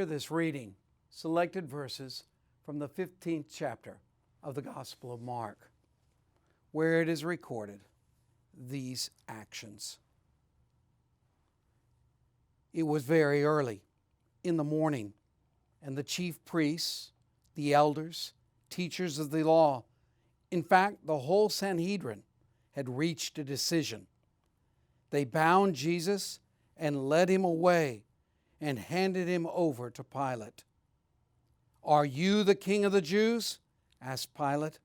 Hear this reading, selected verses from the 15th chapter of the Gospel of Mark, where it is recorded these actions. It was very early in the morning, and the chief priests, the elders, teachers of the law, in fact, the whole Sanhedrin, had reached a decision. They bound Jesus and led him away and handed him over to Pilate. "Are you the king of the Jews?" asked Pilate.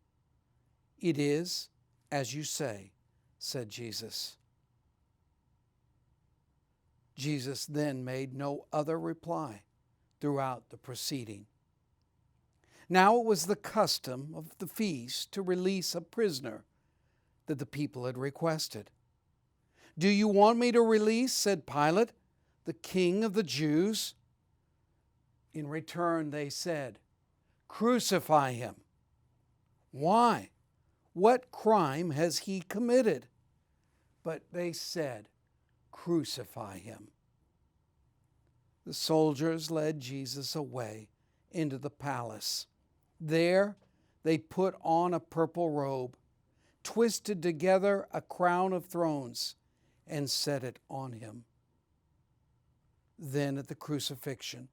"It is as you say," said Jesus. Jesus then made no other reply throughout the proceeding. Now it was the custom of the feast to release a prisoner that the people had requested. "Do you want me to release," said Pilate, "the king of the Jews?" In return they said, "Crucify him." "Why? What crime has he committed?" But they said, "Crucify him." The soldiers led Jesus away into the palace. There they put on a purple robe, twisted together a crown of thorns, and set it on him. Then at the crucifixion,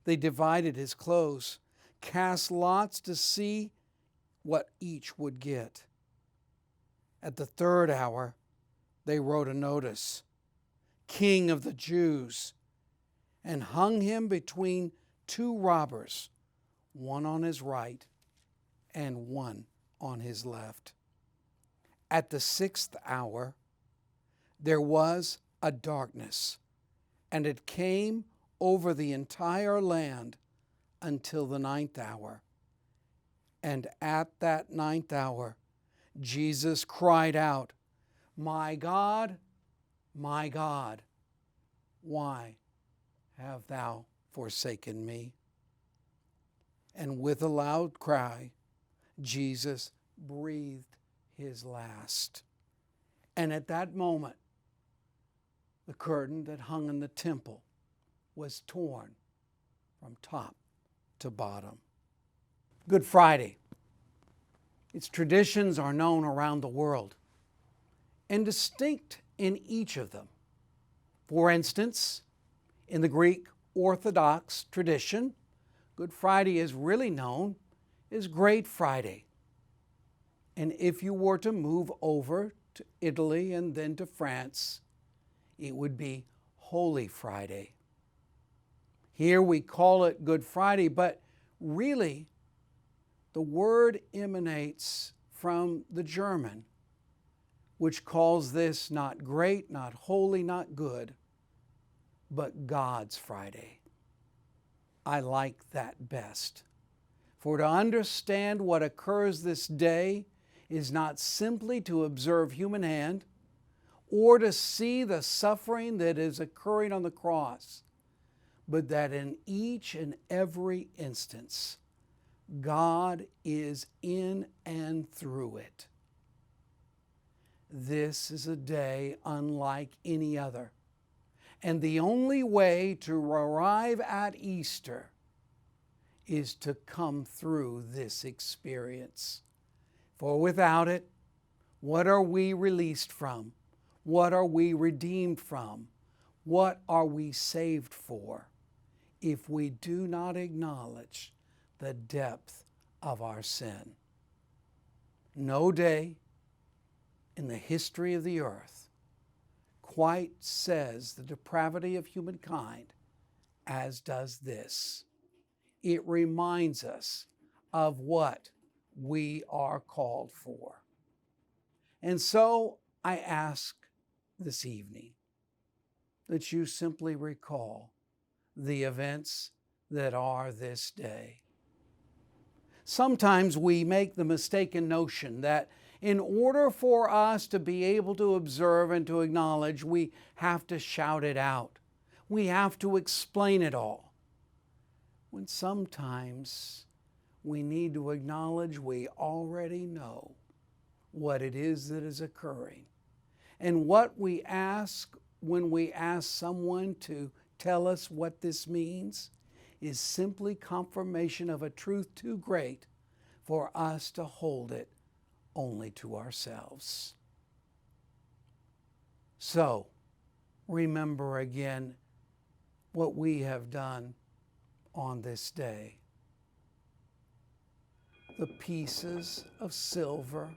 they divided his clothes, cast lots to see what each would get. At the third hour, they wrote a notice, "King of the Jews," and hung him between two robbers, one on his right and one on his left. At the 6th hour, there was a darkness, and it came over the entire land until the 9th hour. And at that 9th hour, Jesus cried out, my God, why have thou forsaken me?" And with a loud cry, Jesus breathed his last. And at that moment, the curtain that hung in the temple was torn from top to bottom. Good Friday. Its traditions are known around the world and distinct in each of them. For instance, in the Greek Orthodox tradition, Good Friday is really known as Great Friday. And if you were to move over to Italy and then to France, it would be Holy Friday. Here we call it Good Friday, but really the word emanates from the German, which calls this not great, not holy, not good, but God's Friday. I like that best. For to understand what occurs this day is not simply to observe human hand or to see the suffering that is occurring on the cross, but that in each and every instance, God is in and through it. This is a day unlike any other. And the only way to arrive at Easter is to come through this experience. For without it, what are we released from? What are we redeemed from? What are we saved for if we do not acknowledge the depth of our sin? No day in the history of the earth quite says the depravity of humankind as does this. It reminds us of what we are called for. And so I ask this evening that you simply recall the events that are this day. Sometimes we make the mistaken notion that in order for us to be able to observe and to acknowledge, we have to shout it out. We have to explain it all. When sometimes we need to acknowledge we already know what it is that is occurring. And what we ask when we ask someone to tell us what this means is simply confirmation of a truth too great for us to hold it only to ourselves. So, remember again what we have done on this day. The pieces of silver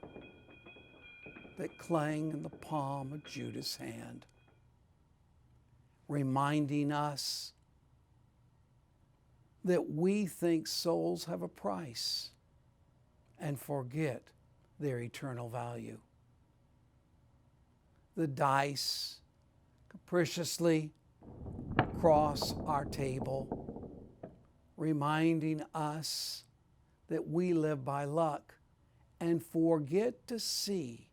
that clang in the palm of Judas' hand, reminding us that we think souls have a price and forget their eternal value. The dice capriciously cross our table, reminding us that we live by luck and forget to see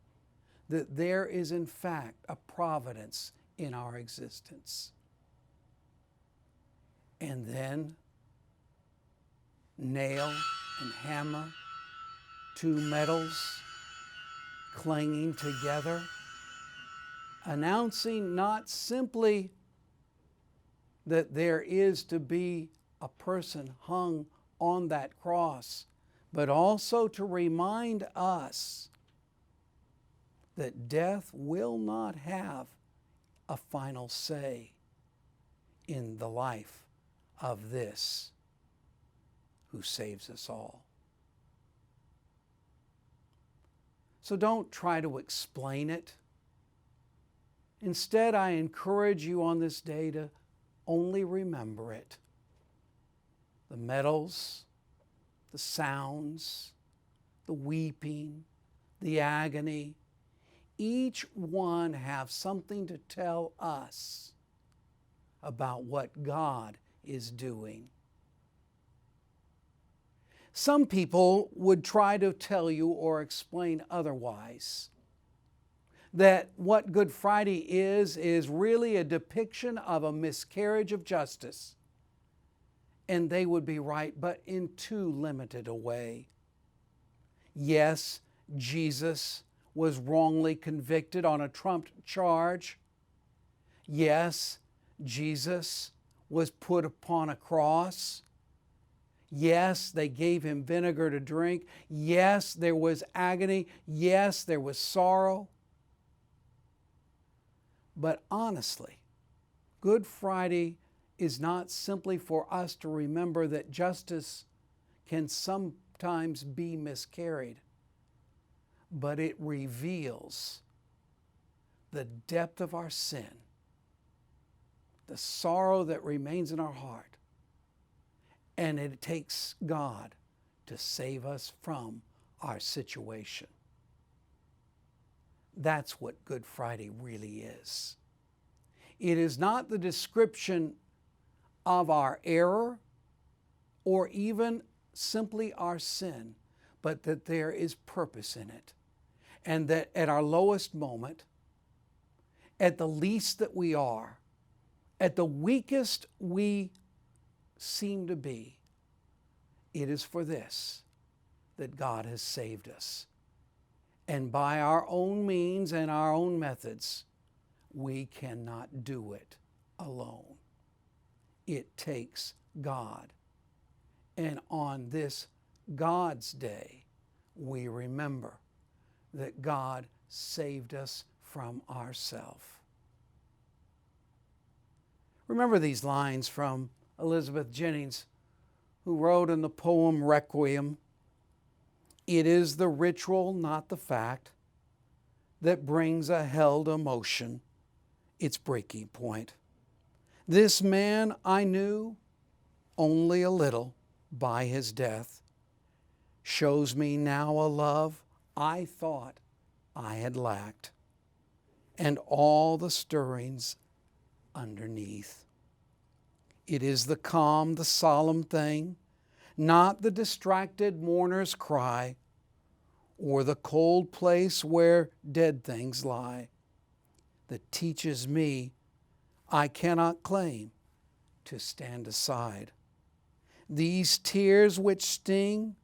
that there is in fact a providence in our existence. And then nail and hammer, two metals clanging together, announcing not simply that there is to be a person hung on that cross, but also to remind us that death will not have a final say in the life of this who saves us all. So don't try to explain it. Instead, I encourage you on this day to only remember it. The metals, the sounds, the weeping, the agony, each one have something to tell us about what God is doing. Some people would try to tell you or explain otherwise, that what Good Friday is really a depiction of a miscarriage of justice. And they would be right, but in too limited a way. Yes, Jesus was wrongly convicted on a trumped charge. Yes, Jesus was put upon a cross. Yes, they gave him vinegar to drink. Yes, there was agony. Yes, there was sorrow. But honestly, Good Friday is not simply for us to remember that justice can sometimes be miscarried, but it reveals the depth of our sin, the sorrow that remains in our heart, and it takes God to save us from our situation. That's what Good Friday really is. It is not the description of our error or even simply our sin, but that there is purpose in it. And that at our lowest moment, at the least that we are, at the weakest we seem to be, it is for this that God has saved us. And by our own means and our own methods, we cannot do it alone. It takes God. And on this God's Day, we remember that God saved us from ourselves. Remember these lines from Elizabeth Jennings, who wrote in the poem Requiem, "It is the ritual, not the fact, that brings a held emotion its breaking point. This man I knew only a little by his death, shows me now a love I thought I had lacked, and all the stirrings underneath. It is the calm, the solemn thing, not the distracted mourner's cry, or the cold place where dead things lie, that teaches me I cannot claim to stand aside. These tears which sting,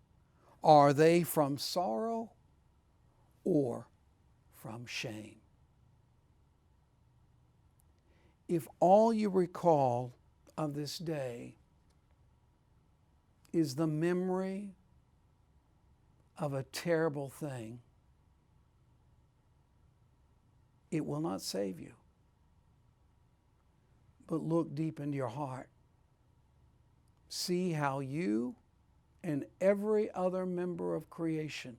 are they from sorrow or from shame?" If all you recall of this day is the memory of a terrible thing, it will not save you. But look deep into your heart. See how you and every other member of creation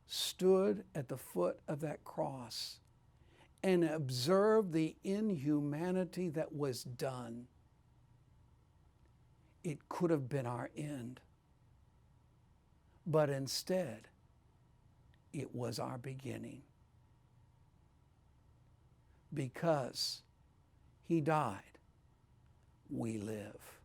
stood at the foot of that cross and observed the inhumanity that was done. It could have been our end, but instead, it was our beginning. Because He died, we live.